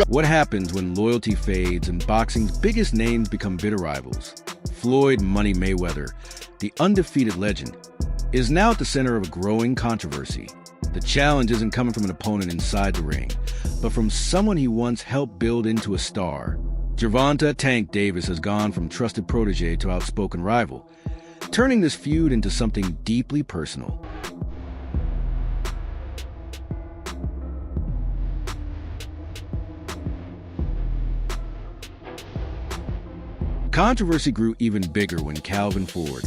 What happens when loyalty fades and boxing's biggest names become bitter rivals? Floyd "Money" Mayweather, the undefeated legend, is now at the center of a growing controversy. The challenge isn't coming from an opponent inside the ring, but from someone he once helped build into a star. Gervonta "Tank" Davis has gone from trusted protégé to outspoken rival, turning this feud into something deeply personal. Controversy grew even bigger when Calvin Ford,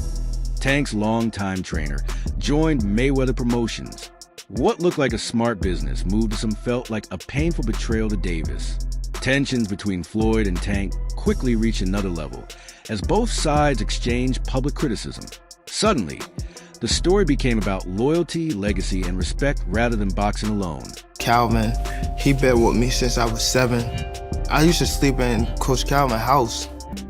Tank's longtime trainer, joined Mayweather Promotions. What looked like a smart business moved to some felt like a painful betrayal to Davis. Tensions between Floyd and Tank quickly reached another level as both sides exchanged public criticism. Suddenly, the story became about loyalty, legacy, and respect rather than boxing alone. Calvin, he been with me since I was 7. I used to sleep in Coach Calvin's house.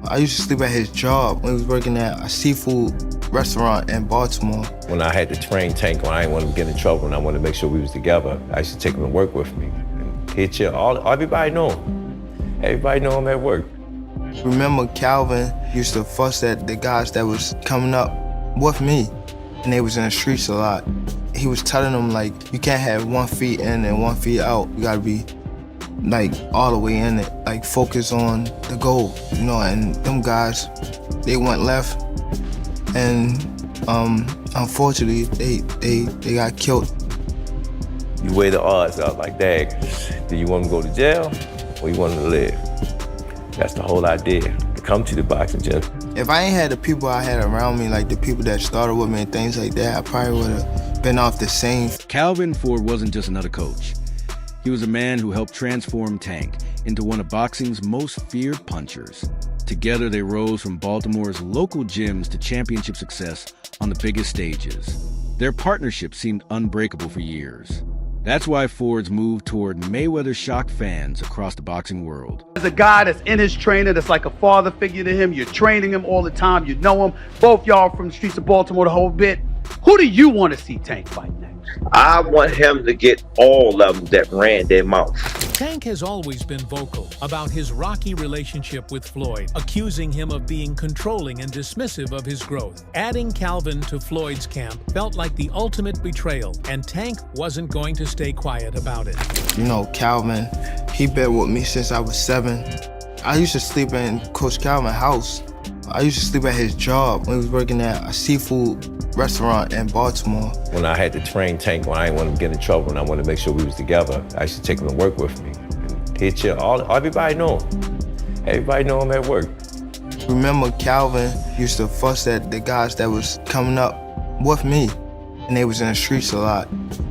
I used to sleep at his job when he was working at a seafood restaurant in Baltimore. When I had to train Tank, when I didn't want him to get in trouble and I wanted to make sure we was together, I used to take him to work with me. And he'd chill. Everybody know him. Everybody know him at work. Remember, Calvin used to fuss at the guys that was coming up with me, and they was in the streets a lot. He was telling them, like, you can't have 1 foot in and 1 foot out. You gotta be, like, all the way in it, like, focus on the goal, you know, and them guys, they went left, and unfortunately, they got killed. You weigh the odds out like, dang, do you want him to go to jail or you want him to live? That's the whole idea, to come to the boxing gym. If I ain't had the people I had around me, like the people that started with me and things like that, I probably would have been off the scene. Calvin Ford wasn't just another coach. He was a man who helped transform Tank into one of boxing's most feared punchers. Together, they rose from Baltimore's local gyms to championship success on the biggest stages. Their partnership seemed unbreakable for years. That's why Ford's move toward Mayweather shocked fans across the boxing world. As a guy that's in his trainer, that's like a father figure to him, you're training him all the time, you know him, both y'all from the streets of Baltimore the whole bit. Who do you want to see Tank fight next? I want him to get all of them that ran their mouth. Tank has always been vocal about his rocky relationship with Floyd, accusing him of being controlling and dismissive of his growth. Adding Calvin to Floyd's camp felt like the ultimate betrayal, and Tank wasn't going to stay quiet about it. You know, Calvin, he been with me since I was 7. I used to sleep in Coach Calvin's house. I used to sleep at his job when he was working at a seafood restaurant in Baltimore. When I had to train Tank, when I didn't want him to get in trouble and I wanted to make sure we was together, I used to take him to work with me. And he'd chill. Everybody know him. Everybody know him at work. Remember, Calvin used to fuss at the guys that was coming up with me, and they was in the streets a lot.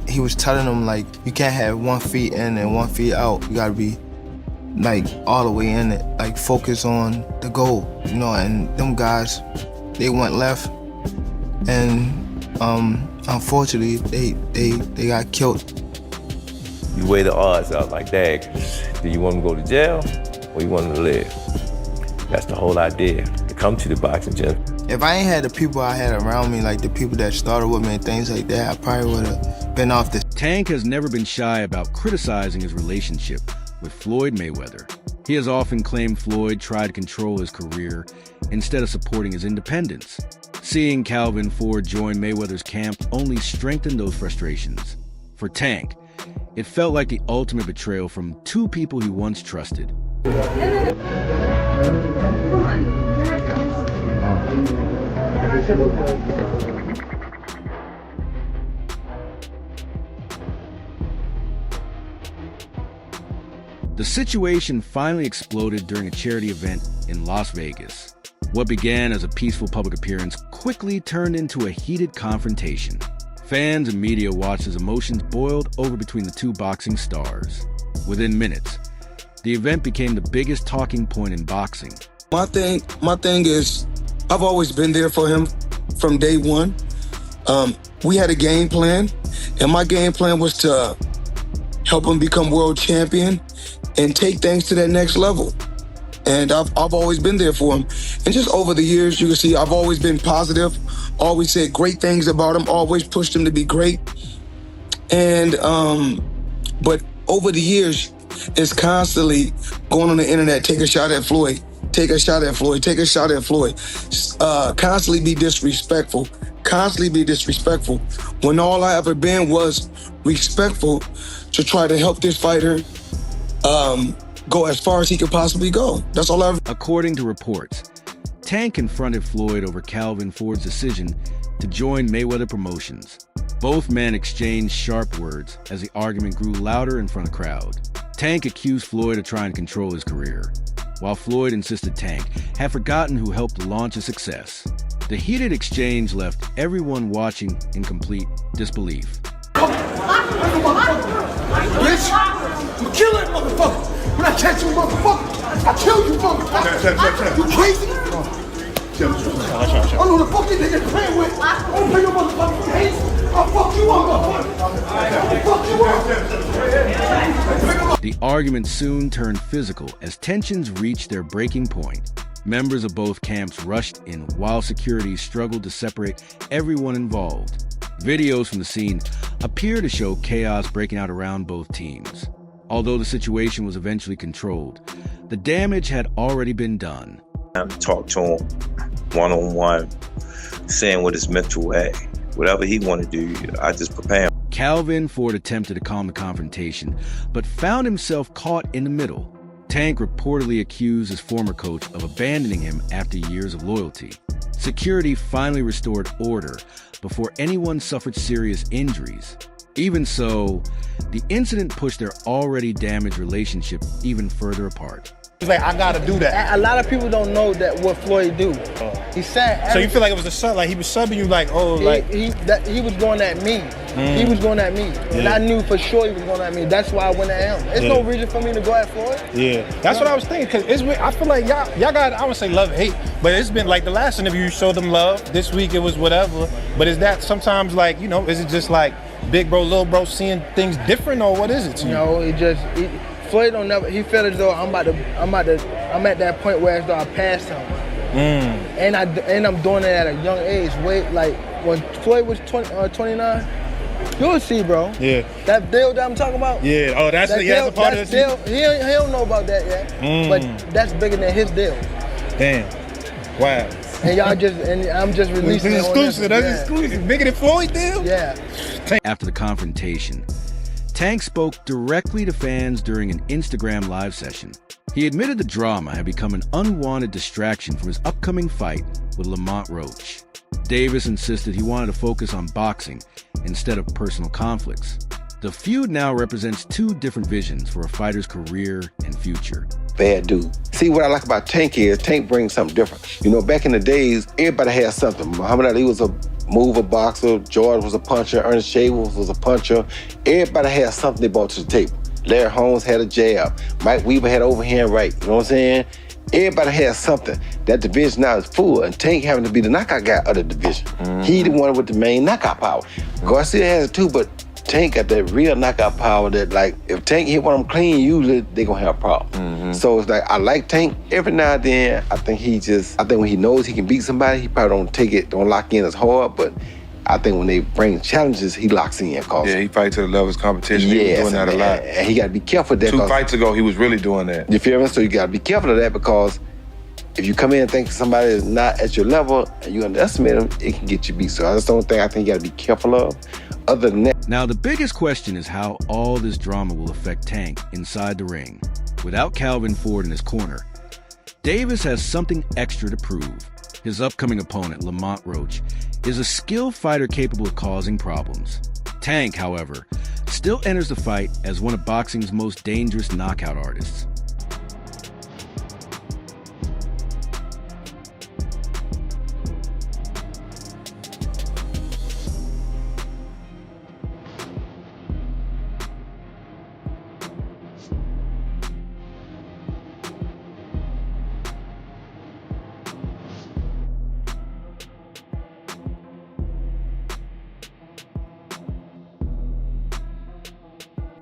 He was telling them, like, you can't have 1 foot in and 1 foot out. You gotta be, like, all the way in it, like, focus on the goal, you know, and them guys, they went left, and unfortunately, they got killed. You weigh the odds out like, dang, do you want him to go to jail or you want him to live? That's the whole idea, to come to the boxing gym. If I ain't had the people I had around me, like the people that started with me and things like that, I probably would have been off the. Tank has never been shy about criticizing his relationship with Floyd Mayweather. He has often claimed Floyd tried to control his career instead of supporting his independence. Seeing Calvin Ford join Mayweather's camp only strengthened those frustrations. For Tank, it felt like the ultimate betrayal from two people he once trusted. The situation finally exploded during a charity event in Las Vegas. What began as a peaceful public appearance quickly turned into a heated confrontation. Fans and media watched as emotions boiled over between the two boxing stars. Within minutes, the event became the biggest talking point in boxing. My thing is, I've always been there for him from day one. We had a game plan, and my game plan was to help him become world champion and take things to that next level. And I've always been there for him. And just over the years, you can see I've always been positive, always said great things about him, always pushed him to be great. And but over the years, it's constantly going on the internet, take a shot at Floyd, take a shot at Floyd, take a shot at Floyd. Constantly be disrespectful, when all I ever been was respectful to try to help this fighter go as far as he could possibly go. That's all I've. According to reports, Tank confronted Floyd over Calvin Ford's decision to join Mayweather Promotions. Both men exchanged sharp words as the argument grew louder in front of the crowd. Tank accused Floyd of trying to control his career, while Floyd insisted Tank had forgotten who helped launch his success. The heated exchange left everyone watching in complete disbelief. Bitch, you kill that motherfucker. When I catch you, motherfucker, I kill you, motherfucker. You crazy? I know the fuck you nigga playing with. I don't play your motherfucking case. I'll fuck you up, motherfucker. The argument soon turned physical as tensions reached their breaking point. Members of both camps rushed in while security struggled to separate everyone involved. Videos from the scene appear to show chaos breaking out around both teams. Although the situation was eventually controlled, the damage had already been done. I talked to him one-on-one, saying what his mental at. Whatever he want to do, I just prepare him. Calvin Ford attempted to calm the confrontation, but found himself caught in the middle. Tank reportedly accused his former coach of abandoning him after years of loyalty. Security finally restored order before anyone suffered serious injuries. Even so, the incident pushed their already damaged relationship even further apart. He's like, I gotta do that. A lot of people don't know that what Floyd do. He said. So you feel like it was a sub, like he was subbing you, like, oh, like he was going at me. He was going at me, and I knew for sure he was going at me. That's why I went at him. There's no reason for me to go at Floyd. Yeah, that's what I was thinking. Cause I feel like y'all got, I would say love and hate, but it's been like the last interview you showed them love. This week it was whatever. But is that sometimes like, you know, is it just like big bro, little bro seeing things different, or what is it to you? No, Floyd don't never. He felt as though I'm at that point where as though I passed him, and I'm doing it at a young age. Like when Floyd was 29, you'll see, bro. Yeah. That deal that I'm talking about. Yeah. Oh, that's a part of deal. He don't know about that yet, but that's bigger than his deal. Damn. Wow. And I'm just releasing it. Exclusive. That's exclusive. Bigger than Floyd deal. Yeah. After the confrontation, Tank spoke directly to fans during an Instagram live session. He admitted the drama had become an unwanted distraction from his upcoming fight with Lamont Roach. Davis insisted he wanted to focus on boxing instead of personal conflicts. The feud now represents two different visions for a fighter's career and future. Bad dude. See, what I like about Tank is Tank brings something different. You know, back in the days, everybody had something. Muhammad Ali was a mover boxer, George was a puncher, Ernest Shaver was a puncher. Everybody had something they brought to the table. Larry Holmes had a jab. Mike Weaver had overhand right. You know what I'm saying? Everybody has something. That division now is full, and Tank having to be the knockout guy of the division. He the one with the main knockout power. Garcia has it too, but Tank got that real knockout power that, like, if Tank hit one of them clean, usually they gonna have a problem. So it's like, I like Tank. Every now and then, I think when he knows he can beat somebody, he probably don't lock in as hard, but I think when they bring challenges, he locks in. Yeah, he fights to the level of his competition. He was doing that a lot. And he got to be careful of that. 2 fights ago, he was really doing that. You feel me? So you got to be careful of that, because if you come in and think somebody is not at your level and you underestimate them, it can get you beat. So that's the only thing I think you got to be careful of. Other than that. Now, the biggest question is how all this drama will affect Tank inside the ring. Without Calvin Ford in his corner, Davis has something extra to prove. His upcoming opponent, Lamont Roach, is a skilled fighter capable of causing problems. Tank, however, still enters the fight as one of boxing's most dangerous knockout artists.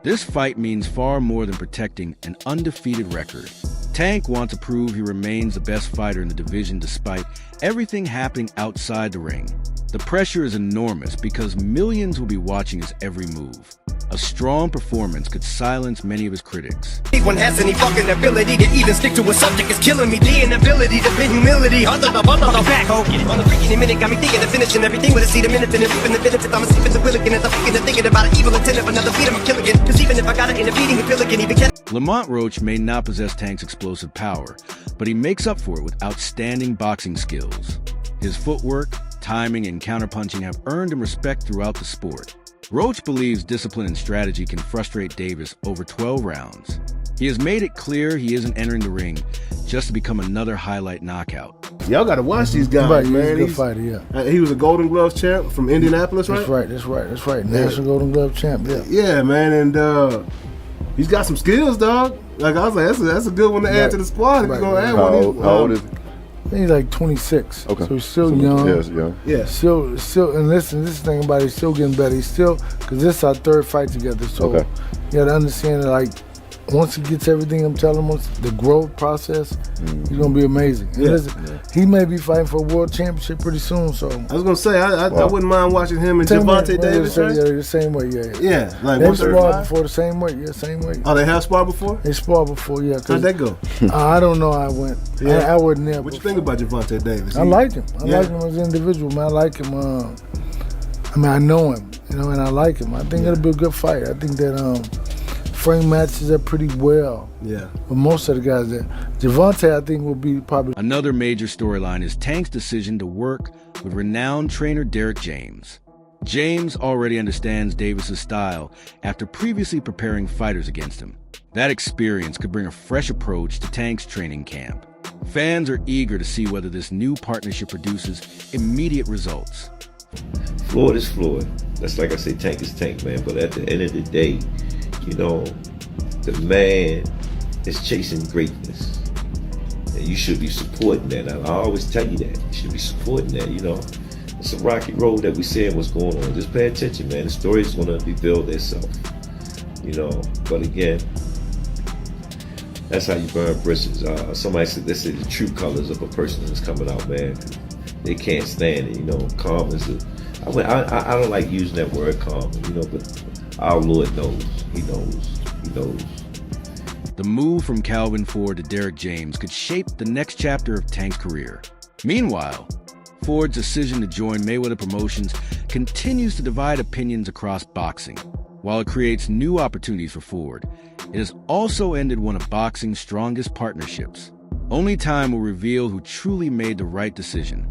This fight means far more than protecting an undefeated record. Tank wants to prove he remains the best fighter in the division despite everything happening outside the ring. The pressure is enormous because millions will be watching his every move. A strong performance could silence mmany of his critics. One has any fucking ability to even stick to a subject is killing me. The inability to pin humility. On the back, oh, on the freaking minute, got me thinking of finishing everything with a seed of minute and reaping the benefits. I'm asleep in the willigan as I'm thinking about an evil intent of another beat, I'm a killigan. Cause even if I got it in a beating, a pilligan, even can. Lamont Roach may not possess Tank's explosive power, but he makes up for it with outstanding boxing skills. His footwork, timing, and counterpunching have earned him respect throughout the sport. Roach believes discipline and strategy can frustrate Davis over 12 rounds. He has made it clear he isn't entering the ring just to become another highlight knockout. Y'all gotta watch these guys, right, man. He's a good fighter, yeah. He was a Golden Glove champ from Indianapolis, right? That's right. National Golden Glove champ, yeah. Yeah, man, and he's got some skills, dog. Like I was like, that's a good one to add to the squad. If you're gonna add one. How old is he? I think he's like 26. Okay. So he's still young. Yes, young. Yeah. Still, and listen, this thing about it, he's still getting better. He's still, because this is our third fight together. So you gotta understand that, like, once he gets everything I'm telling him, once the growth process, he's gonna be amazing. And listen, he may be fighting for a world championship pretty soon. So I was gonna say, I wouldn't mind watching him and Gervonta Davis. Yeah, the same way, yeah. Yeah, like they've sparred before the same way, same way. Oh, they have sparred before? They sparred before, yeah. How'd that go? I don't know how it went. I wasn't there. What you think about Gervonta Davis? I like him. I like him as an individual, man. I like him. I mean, I know him, and I like him. I think it'll be a good fight. I think that frame matches up pretty well. Yeah. But most of the guys there. Gervonta, I think, will be probably. Another major storyline is Tank's decision to work with renowned trainer Derek James. James already understands Davis's style after previously preparing fighters against him. That experience could bring a fresh approach to Tank's training camp. Fans are eager to see whether this new partnership produces immediate results. Floyd is Floyd. That's like I say, Tank is Tank, man. But at the end of the day, you know, the man is chasing greatness. And you should be supporting that. I always tell you that. You should be supporting that, you know. It's a rocky road that we saying what's going on. Just pay attention, man. The story is going to reveal itself, you know. But again, that's how you burn bridges. Somebody said they say the true colors of a person is coming out, man. They can't stand it, you know. Calm is I don't like using that word calm, you know, but our Lord knows. He knows. He knows. The move from Calvin Ford to Derek James could shape the next chapter of Tank's career. Meanwhile, Ford's decision to join Mayweather Promotions continues to divide opinions across boxing. While it creates new opportunities for Ford, it has also ended one of boxing's strongest partnerships. Only time will reveal who truly made the right decision.